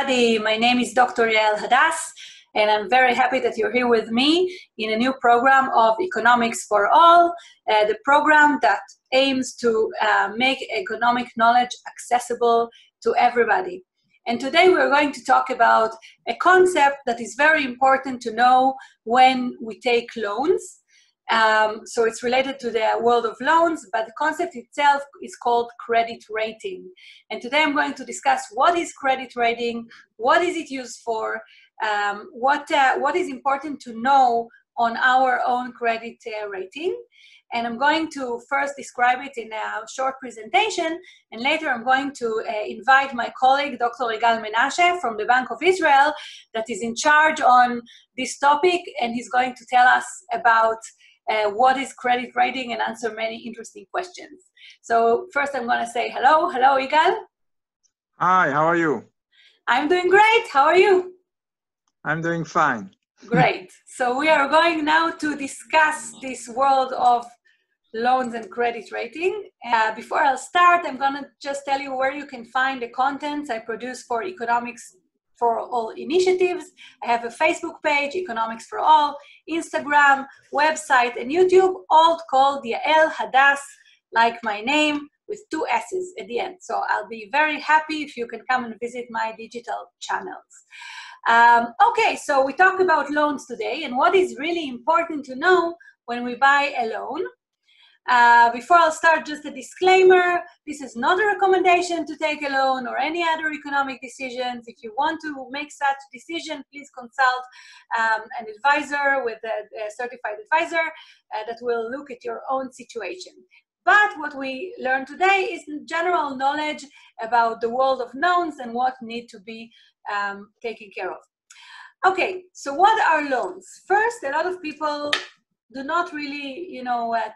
everybody. My name is Dr. Yael Hadass, and I'm very happy that you're here with me in a new program of Economics for All, the program that aims to make economic knowledge accessible to everybody. And today we're going to talk about a concept that is very important to know when we take loans. So it's related to the world of loans, but the concept itself is called credit rating. And today I'm going to discuss what is credit rating, what is it used for, what is important to know on our own credit rating. And I'm going to first describe it in a short presentation, and later I'm going to invite my colleague, Dr. Yigal Menashe from the Bank of Israel, that is in charge on this topic, and he's going to tell us about what is credit rating and answer many interesting questions. So first I'm going to say hello. Hello, Yigal. Hi, how are you? I'm doing great. How are you? I'm doing fine. Great. So we are going now to discuss this world of loans and credit rating. Before I'll start, I'm going to just tell you where you can find the contents I produce for Economics for All initiatives. I have a Facebook page, Economics for All, Instagram, website, and YouTube, all called Yael Hadass, like my name, with 2 S's at the end. So I'll be very happy if you can come and visit my digital channels. Okay, so we talk about loans today, and what is really important to know when we buy a loan. Before I'll start, just a disclaimer, this is not a recommendation to take a loan or any other economic decisions. If you want to make such decision, please consult an advisor with a certified advisor that will look at your own situation. But what we learn today is general knowledge about the world of loans and what need to be taken care of. Okay, so what are loans? First, a lot of people do not really,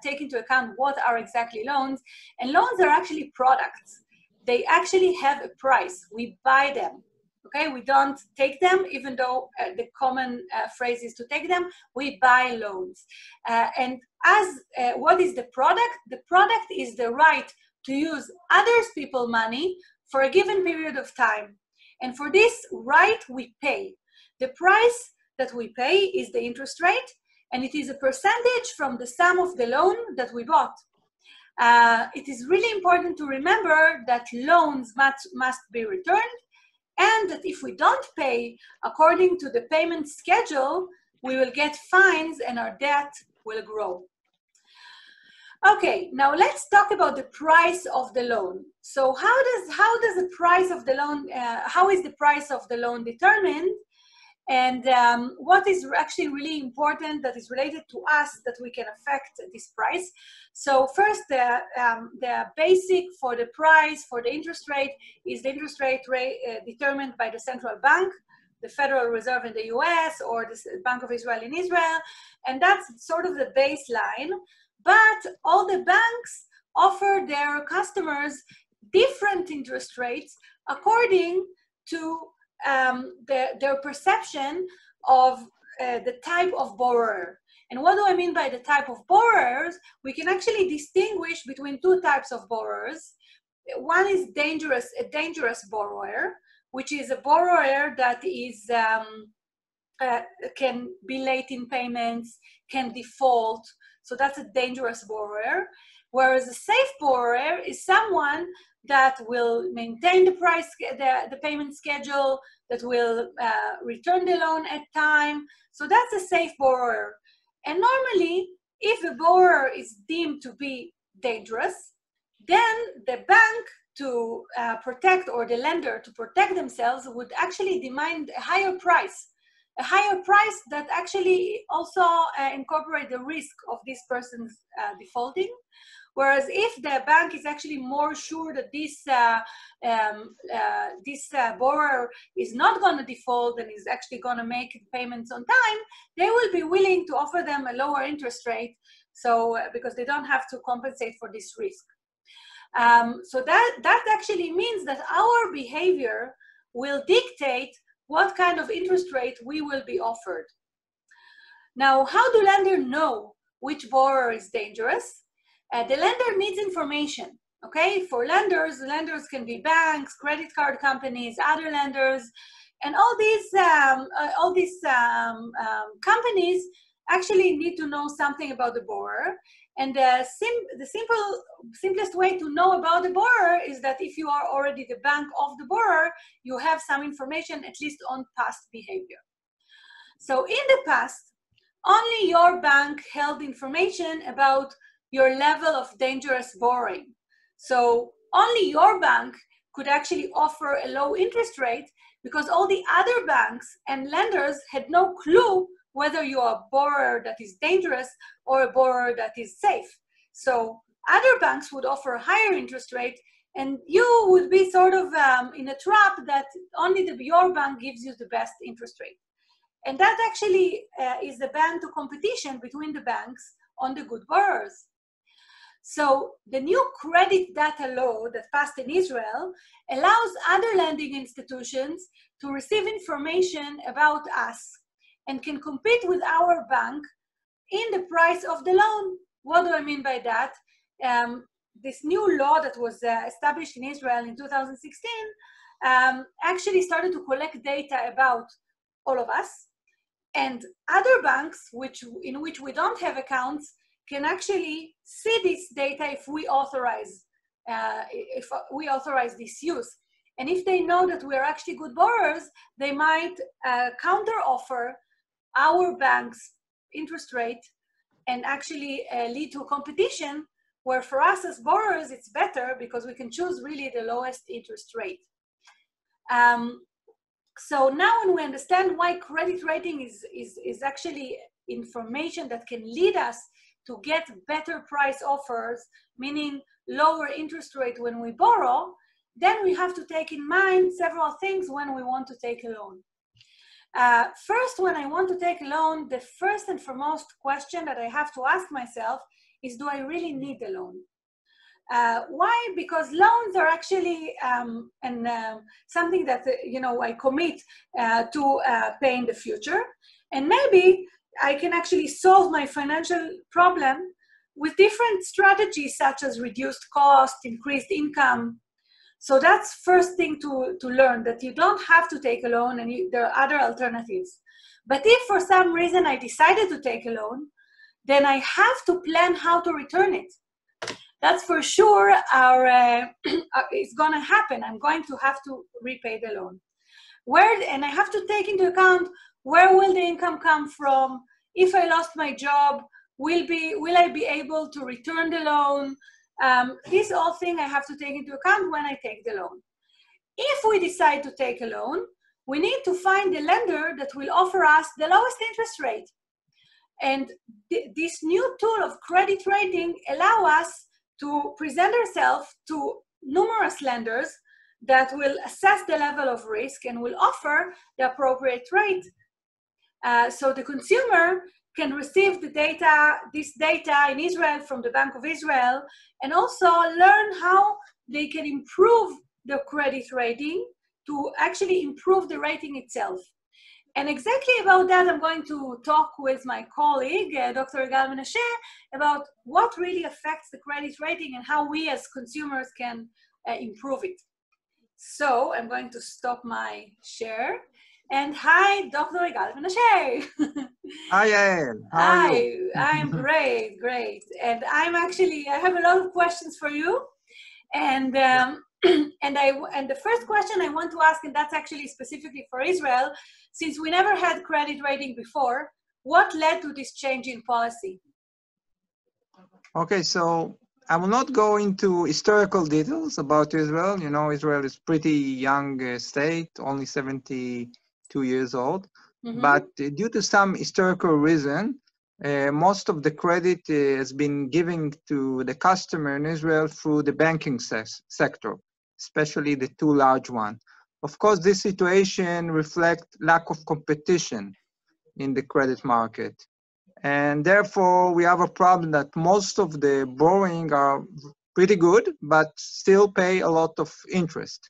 take into account what are exactly loans. And loans are actually products. They actually have a price. We buy them, okay? We don't take them, even though the common phrase is to take them. We buy loans. And what is the product? The product is the right to use others people's money for a given period of time. And for this right, we pay. The price that we pay is the interest rate, and it is a percentage from the sum of the loan that we bought. It is really important to remember that loans must be returned, and that if we don't pay according to the payment schedule, we will get fines and our debt will grow. Okay, now let's talk about the price of the loan. So how does the price of the loan, how is the price of the loan determined? And what is actually really important that is related to us that we can affect this price. So first, the basic for the price, for the interest rate, is the interest rate determined by the central bank, the Federal Reserve in the US, or the Bank of Israel in Israel. And that's sort of the baseline. But all the banks offer their customers different interest rates according to their perception of the type of borrower. And what do I mean by the type of borrowers? We can actually distinguish between 2 types of borrowers. One is a dangerous borrower, which is a borrower that is can be late in payments, can default. So that's a dangerous borrower. Whereas a safe borrower is someone that will maintain the payment schedule, that will return the loan at time. So that's a safe borrower. And normally, if the borrower is deemed to be dangerous, then the bank to protect, or the lender to protect themselves, would actually demand a higher price that actually also incorporate the risk of this person's defaulting. Whereas if the bank is actually more sure that this borrower is not going to default and is actually going to make payments on time, they will be willing to offer them a lower interest rate, so because they don't have to compensate for this risk. So that actually means that our behavior will dictate what kind of interest rate we will be offered. Now, how do lenders know which borrower is dangerous? The lender needs information, okay? For lenders can be banks, credit card companies, other lenders. And all these companies actually need to know something about the borrower. And the simplest way to know about the borrower is that if you are already the bank of the borrower, you have some information at least on past behavior. So in the past, only your bank held information about your level of dangerous borrowing. So only your bank could actually offer a low interest rate because all the other banks and lenders had no clue whether you are a borrower that is dangerous or a borrower that is safe. So other banks would offer a higher interest rate, and you would be sort of in a trap that only your bank gives you the best interest rate. And that actually is the ban to competition between the banks on the good borrowers. So the new credit data law that passed in Israel allows other lending institutions to receive information about us and can compete with our bank in the price of the loan. What do I mean by that? This new law that was established in Israel in 2016 actually started to collect data about all of us, and other banks in which we don't have accounts can actually see this data if we authorize this use. And if they know that we're actually good borrowers, they might counter offer our bank's interest rate and actually lead to a competition where for us as borrowers, it's better because we can choose really the lowest interest rate. So now when we understand why credit rating is actually information that can lead us to get better price offers, meaning lower interest rate when we borrow, then we have to take in mind several things when we want to take a loan. First, when I want to take a loan, the first and foremost question that I have to ask myself is, do I really need a loan? Why? Because loans are actually something that I commit to pay in the future, and maybe I can actually solve my financial problem with different strategies such as reduced cost, increased income. So that's first thing to learn, that you don't have to take a loan and there are other alternatives. But if for some reason I decided to take a loan, then I have to plan how to return it. That's for sure it's gonna happen. I'm going to have to repay the loan. And I have to take into account, where will the income come from? If I lost my job, will I be able to return the loan? These all things I have to take into account when I take the loan. If we decide to take a loan, we need to find the lender that will offer us the lowest interest rate. And this new tool of credit rating allow us to present ourselves to numerous lenders that will assess the level of risk and will offer the appropriate rate. So the consumer can receive this data in Israel from the Bank of Israel, and also learn how they can improve the credit rating to actually improve the rating itself. And exactly about that, I'm going to talk with my colleague, Dr. Yigal Menashe, about what really affects the credit rating and how we as consumers can improve it. So I'm going to stop my share. And hi, Dr. Yigal Menashe. Hi, Yael. How are you? I'm great. And I have a lot of questions for you. And and the first question I want to ask, and that's actually specifically for Israel, since we never had credit rating before, what led to this change in policy? Okay, so I will not go into historical details about Israel. You know, Israel is pretty young state, only 72 years old. Mm-hmm. But due to some historical reason, most of the credit has been given to the customer in Israel through the banking sector, especially the two large ones. Of course, this situation reflects lack of competition in the credit market. And therefore, we have a problem that most of the borrowing are pretty good, but still pay a lot of interest.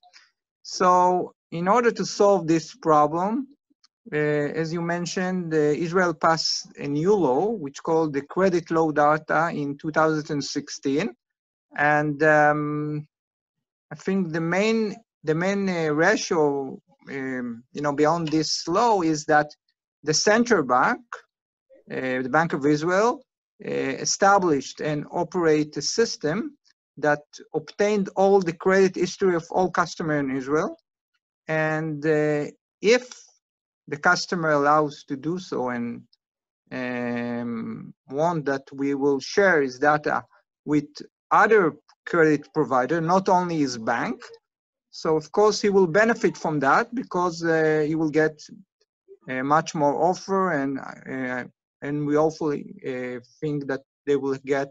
So in order to solve this problem, as you mentioned, Israel passed a new law, which called the Credit Law Data in 2016. And I think the main ratio beyond this law is that the central bank, the Bank of Israel, established and operate a system that obtained all the credit history of all customers in Israel. And if the customer allows to do so and want that we will share his data with other credit provider, not only his bank. So of course he will benefit from that because he will get much more offer, and we hopefully think that they will get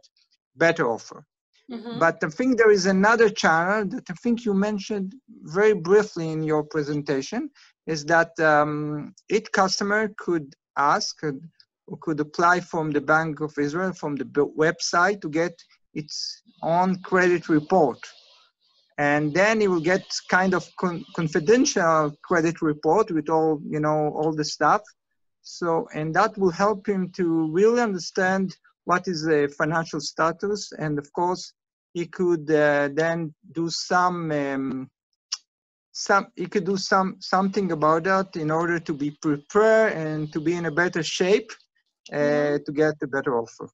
better offer. Mm-hmm. But I think there is another channel that I think you mentioned very briefly in your presentation, is that each customer could ask, could apply from the Bank of Israel, from the website, to get its own credit report. And then he will get kind of confidential credit report with all, all the stuff. So, and that will help him to really understand what is the financial status. And of course, he could then do something about that in order to be prepared and to be in a better shape to get a better offer.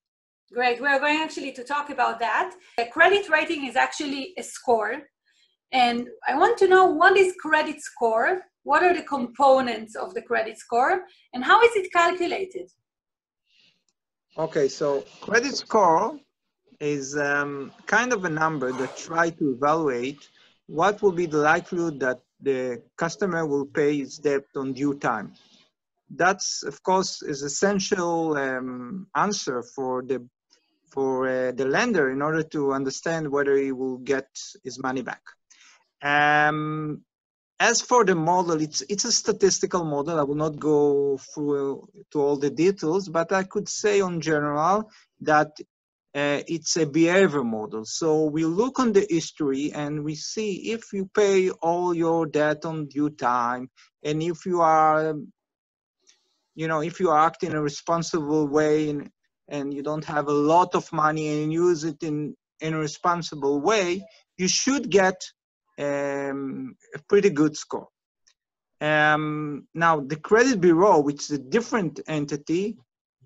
Great. We're going actually to talk about that. A credit rating is actually a score. And I want to know, what is credit score? What are the components of the credit score? And how is it calculated? Okay, so credit score is kind of a number that tries to evaluate what will be the likelihood that the customer will pay his debt on due time. That's, of course, is essential answer for the lender in order to understand whether he will get his money back. As for the model, it's a statistical model. I will not go through to all the details, but I could say on general that it's a behavior model. So we look on the history and we see if you pay all your debt on due time, and if you are, if you act in a responsible way and you don't have a lot of money and use it in a responsible way, you should get a pretty good score. Now, the credit bureau, which is a different entity,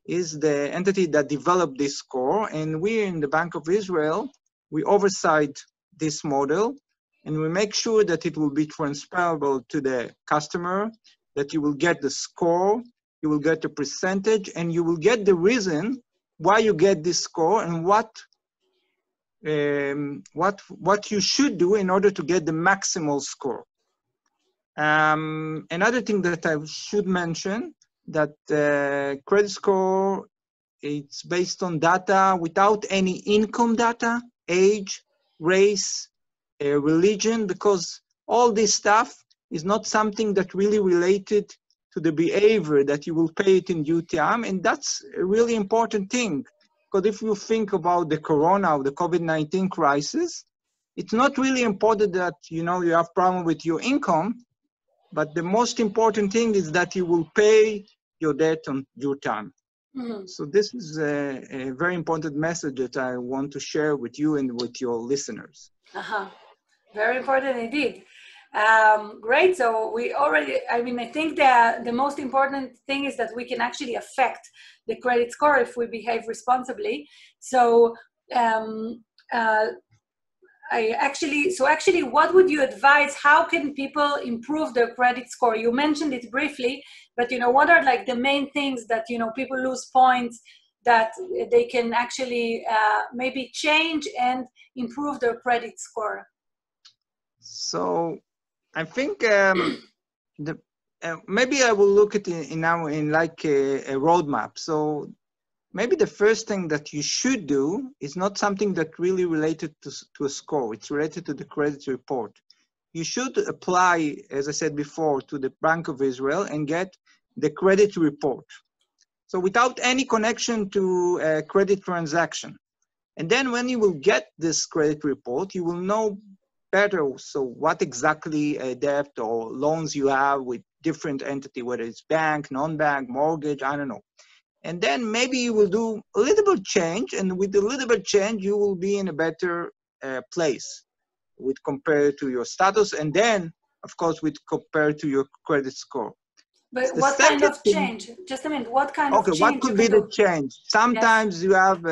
is the entity that developed this score. And we in the Bank of Israel, we oversight this model, and we make sure that it will be transferable to the customer, that you will get the score, you will get the percentage, and you will get the reason why you get this score and what you should do in order to get the maximal score. Another thing that I should mention, that credit score, it's based on data without any income data, age, race, religion, because all this stuff is not something that really related to the behavior that you will pay it in due time. And that's a really important thing. Because if you think about the corona or the COVID-19 crisis, it's not really important that, you have problem with your income, but the most important thing is that you will pay your debt on due time. Mm-hmm. So this is a very important message that I want to share with you and with your listeners. Uh-huh. Very important indeed. Great. So we already, I think the most important thing is that we can actually affect the credit score if we behave responsibly. So actually, what would you advise? How can people improve their credit score? You mentioned it briefly, but what are like the main things that people lose points that they can actually maybe change and improve their credit score? So I think maybe I will look at it now in like a roadmap. So maybe the first thing that you should do is not something that really related to a score. It's related to the credit report. You should apply, as I said before, to the Bank of Israel and get the credit report. So without any connection to a credit transaction. And then when you will get this credit report, you will know better. So what exactly debt or loans you have with different entity, whether it's bank, non-bank, mortgage, I don't know. And then maybe you will do a little bit change, and with a little bit change, you will be in a better place with compared to your status. And then of course, with compared to your credit score. But The what kind second of thing, change? Just a minute. What kind of okay, what change you could be can the do? change? Yes. Sometimes you have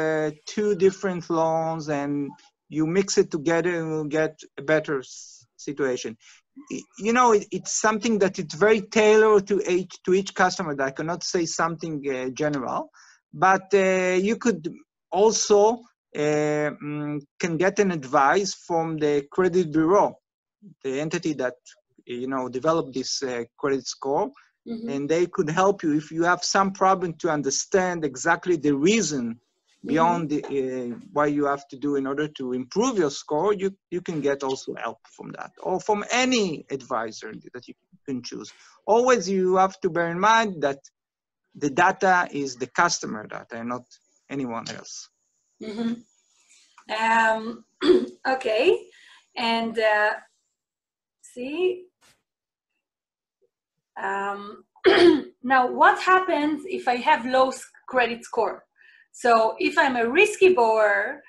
two different loans and you mix it together and you'll get a better situation. You know, it's something that it's very tailored to each customer. That I cannot say something general, but you could also can get an advice from the credit bureau, the entity that developed this credit score, Mm-hmm. and they could help you if you have some problem to understand exactly the reason Mm-hmm. beyond why you have to do in order to improve your score. You can get also help from that, or from any advisor that you can choose. Always you have to bear in mind that the data is the customer data and not anyone else. Mm-hmm. Okay, and see. Now, what happens if I have low credit score? So, if I'm a risky borrower,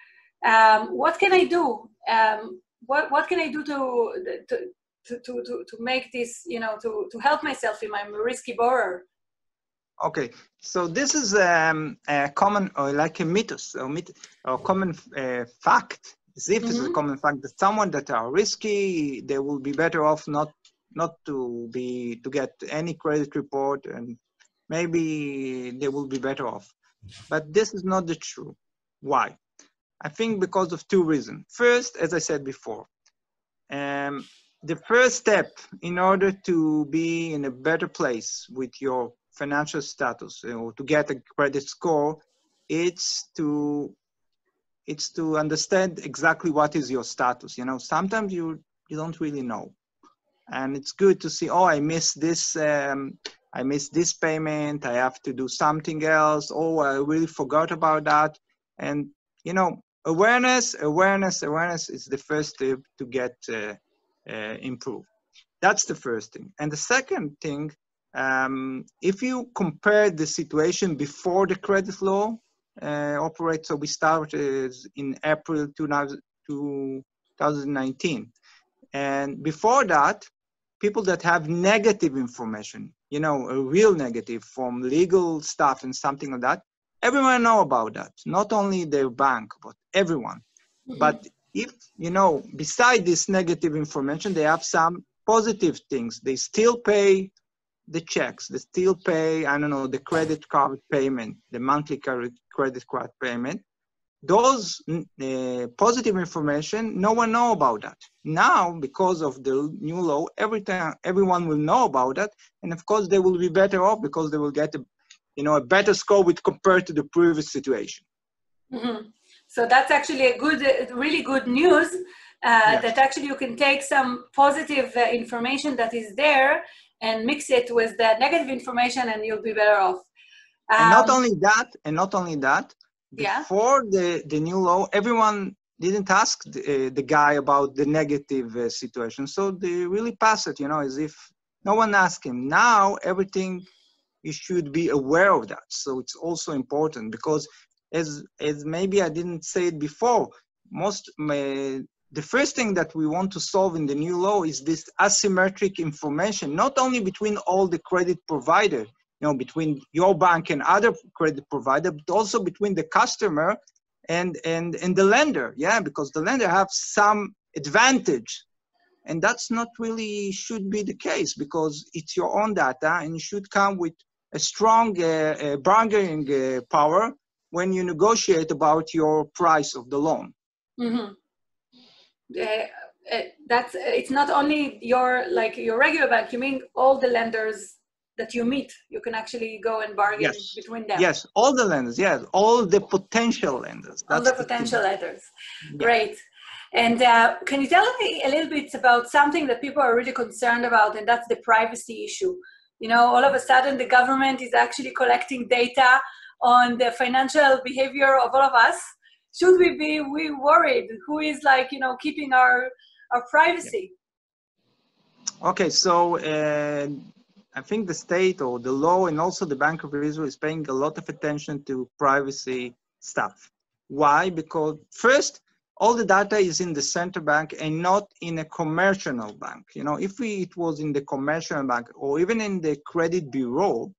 what can I do? What can I do to make this, to help myself if I'm a risky borrower? Okay, so this is a common, or like a mythos, or common fact, as if it's a Mm-hmm. common fact that someone that are risky, they will be better off not to get any credit report, and maybe they will be better off. But this is not the true. Why? I think because of two reasons. First, as I said before, um, the first step in order to be in a better place with your financial status, or to get a credit score, it's to understand exactly what is your status. Sometimes you don't really know, and it's good to see, oh, I missed this payment, I have to do something else, oh, I really forgot about that. And awareness is the first step to get improved. That's the first thing. And the second thing, if you compare the situation before the credit law operates, so we started in April 2019, and before that, people that have negative information, a real negative from legal stuff and something like that, everyone know about that. Not only their bank, but everyone. Mm-hmm. But if, beside this negative information, they have some positive things. They still pay the checks. They still pay, I don't know, the credit card payment, the monthly credit card payment. Those positive information, no one know about that. Now, because of the new law, everyone will know about that, and of course they will be better off because they will get a better score with compared to the previous situation. Mm-hmm. So that's actually a good, really good news. Yes. That actually you can take some positive information that is there and mix it with the negative information, and you'll be better off. And not only that, Yeah. before the new law, everyone didn't ask the guy about the negative situation. So they really pass it, as if no one asked him. Now, everything, you should be aware of that. So it's also important because as maybe I didn't say it before, the first thing that we want to solve in the new law is this asymmetric information, not only between all the credit providers, between your bank and other credit provider, but also between the customer and the lender. Yeah, because the lender have some advantage, and that's not really should be the case because it's your own data, and you should come with a strong bargaining power when you negotiate about your price of the loan. Mm-hmm. That's it's not only your regular bank. You mean all the lenders that you meet, you can actually go and bargain between them. Yes, all the lenders. Yes, all the potential lenders. All That's the potential lenders. Yeah. Great. And can you tell me a little bit about something that people are really concerned about, and that's the privacy issue? All of a sudden the government is actually collecting data on the financial behavior of all of us. Should we be worried? Who is keeping our privacy? Yeah. Okay, so I think the state or the law and also the Bank of Israel is paying a lot of attention to privacy stuff. Why? Because first, all the data is in the central bank and not in a commercial bank. You know, if it was in the commercial bank or even in the credit bureau,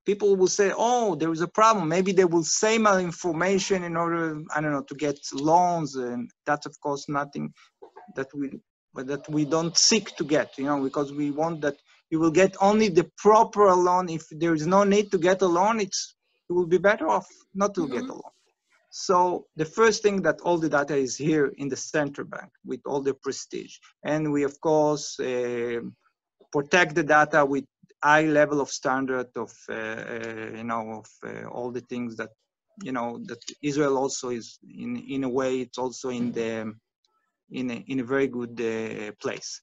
people will say, oh, there is a problem. Maybe they will say malinformation in order, I don't know, to get loans. And that's, of course, nothing that we don't seek to get, you know, because we want that you will get only the proper loan. If there is no need to get a loan, it will be better off not to get a loan. So the first thing that all the data is here in the central bank with all the prestige. And we, of course, protect the data with high level of standard of, you know, of all the things that, you know, that Israel also is in a way, it's also in a very good place.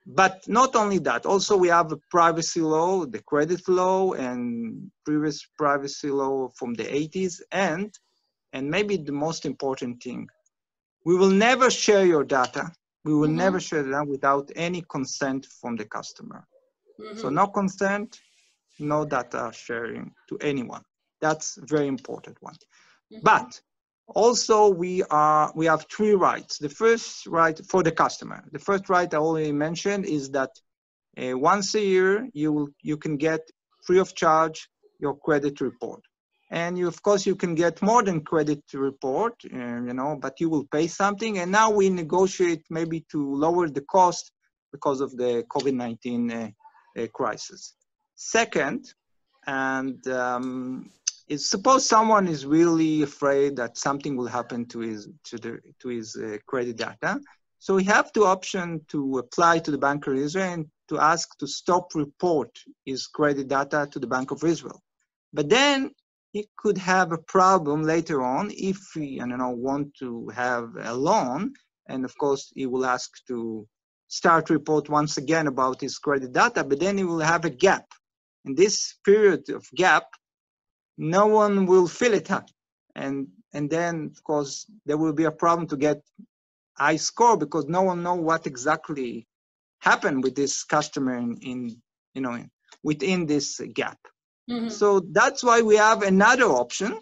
But not only that, also we have a privacy law, the credit law, and previous privacy law from the 80s, and maybe the most important thing, we will never share your data. We will never share that without any consent from the customer. So no consent, no data sharing to anyone. That's a very important one. But also we have three rights. The first right for the customer. The first right I already mentioned is that once a year you can get free of charge your credit report. And you, of course, you can get more than credit report, you know, but you will pay something. And now we negotiate maybe to lower the cost because of the COVID-19 crisis. Second, and suppose someone is really afraid that something will happen to his credit data. So we have the option to apply to the Bank of Israel and to ask to stop report his credit data to the Bank of Israel. But then he could have a problem later on if he, I don't know, want to have a loan. And of course, he will ask to start report once again about his credit data, but then he will have a gap. In this period of gap, no one will fill it up. And then, of course, there will be a problem to get high score because no one knows what exactly happened with this customer in you know, within this gap. So that's why we have another option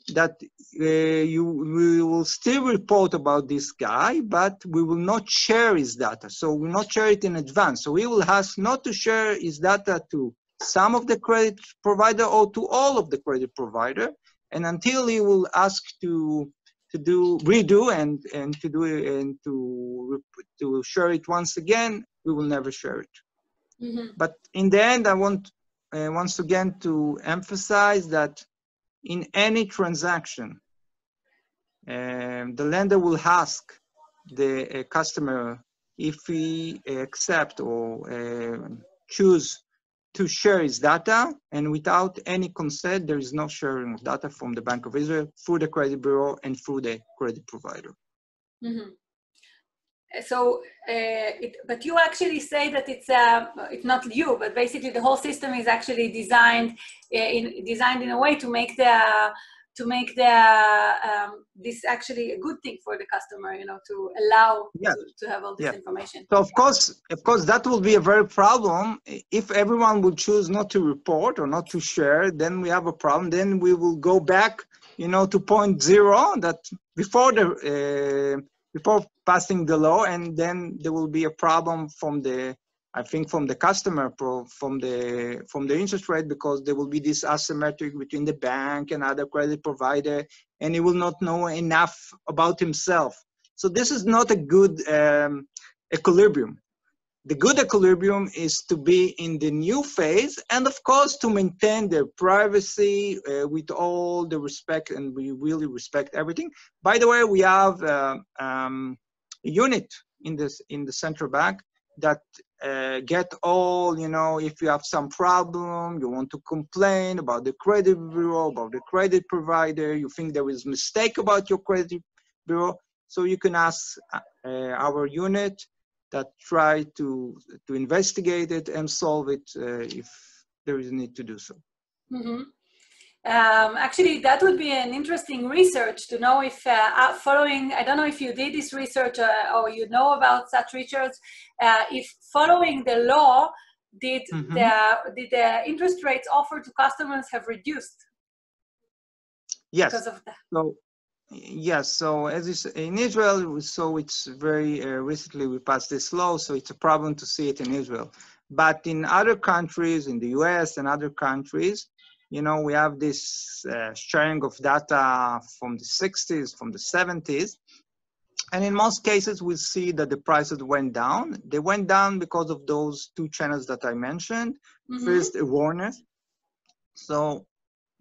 that we will still report about this guy, but we will not share his data. So we will not share it in advance. So we will ask not to share his data to some of the credit provider or to all of the credit provider. And until he will ask to redo and to do it and to share it once again, we will never share it. But in the end, I want once again to emphasize that in any transaction, the lender will ask the customer if he accept or choose to share his data, and without any consent, there is no sharing of data from the Bank of Israel through the credit bureau and through the credit provider. So, but you actually say that it's not you, but basically the whole system is actually designed in a way to make this actually a good thing for the customer, you know, to allow to have all this information. So of course, that will be a very problem. If everyone will choose not to report or not to share, then we have a problem. Then we will go back, you know, to point zero, that before passing the law, and then there will be a problem from the customer, from the interest rate, because there will be this asymmetric between the bank and other credit provider, and he will not know enough about himself. So this is not a good equilibrium. The good equilibrium is to be in the new phase, and of course to maintain their privacy with all the respect, and we really respect everything. By the way, we have a unit in the central bank that get all, you know, if you have some problem, you want to complain about the credit bureau, about the credit provider, you think there is mistake about your credit bureau, so you can ask our unit that try to investigate it and solve it if there is a need to do so. Actually, that would be an interesting research to know if following, I don't know if you did this research or you know about such research, if following the law, did the interest rates offered to customers have reduced? Yes. Because of that. So Yes, so as you say, in Israel, so it's very recently we passed this law, so it's a problem to see it in Israel. But in other countries, in the US and other countries, you know, we have this sharing of data from the 60s, from the 70s. And in most cases, we see that the prices went down. They went down because of those two channels that I mentioned. Mm-hmm. First, awareness. So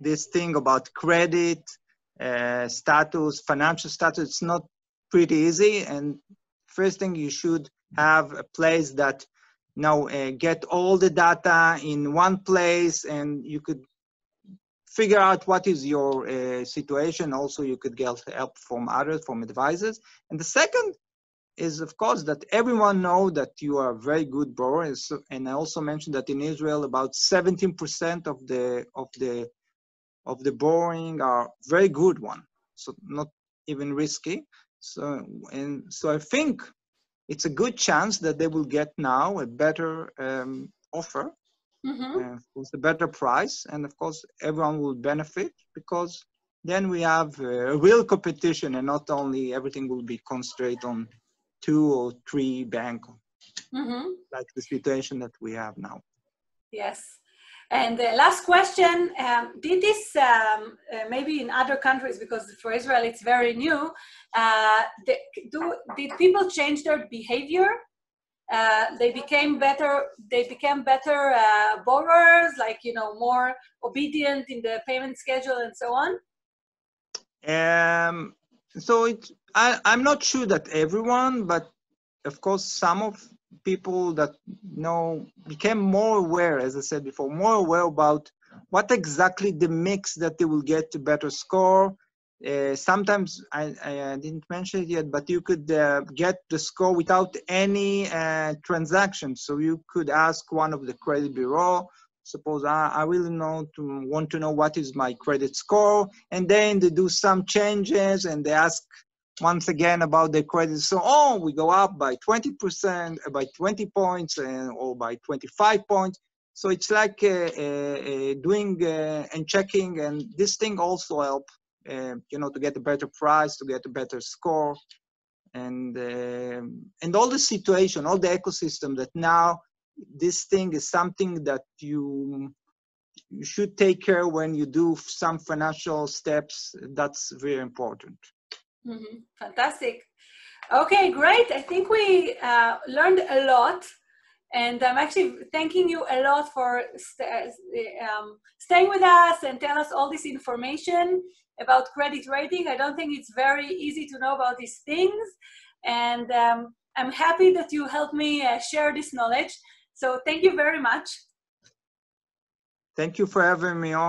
this thing about credit, status, financial status, it's not pretty easy. And first thing, you should have a place that get all the data in one place, and you could figure out what is your situation. Also, you could get help from others, from advisors. And the second is, of course, that everyone know that you are a very good borrower. And I also mentioned that in Israel, about 17% of the borrowing are very good one, so not even risky. So I think it's a good chance that they will get now a better offer Mm-hmm. with a better price, and of course everyone will benefit because then we have a real competition and not only everything will be concentrated on 2 or 3 banks, Mm-hmm. like the situation that we have now. Yes. And the last question, did this, maybe in other countries, because for Israel it's very new, did people change their behavior? They became better borrowers, like, you know, more obedient in the payment schedule and so on? So I'm not sure that everyone, but of course some of people that became more aware, as I said before, more aware about what exactly the mix that they will get to better score. Sometimes I didn't mention it yet, but you could get the score without any transaction. So you could ask one of the credit bureau, suppose I really want to know what is my credit score, and then they do some changes and they ask once again about the credit. So, we go up by 20%, by 20 points, or by 25 points. So it's like doing and checking, and this thing also help, to get a better price, to get a better score, and all the situation, all the ecosystem that now this thing is something that you should take care when you do some financial steps. That's very important. Mm-hmm. Fantastic. Okay, great. I think we learned a lot, and I'm actually thanking you a lot for staying with us and tell us all this information about credit rating. I don't think it's very easy to know about these things, and I'm happy that you helped me share this knowledge. So thank you very much. Thank you for having me on.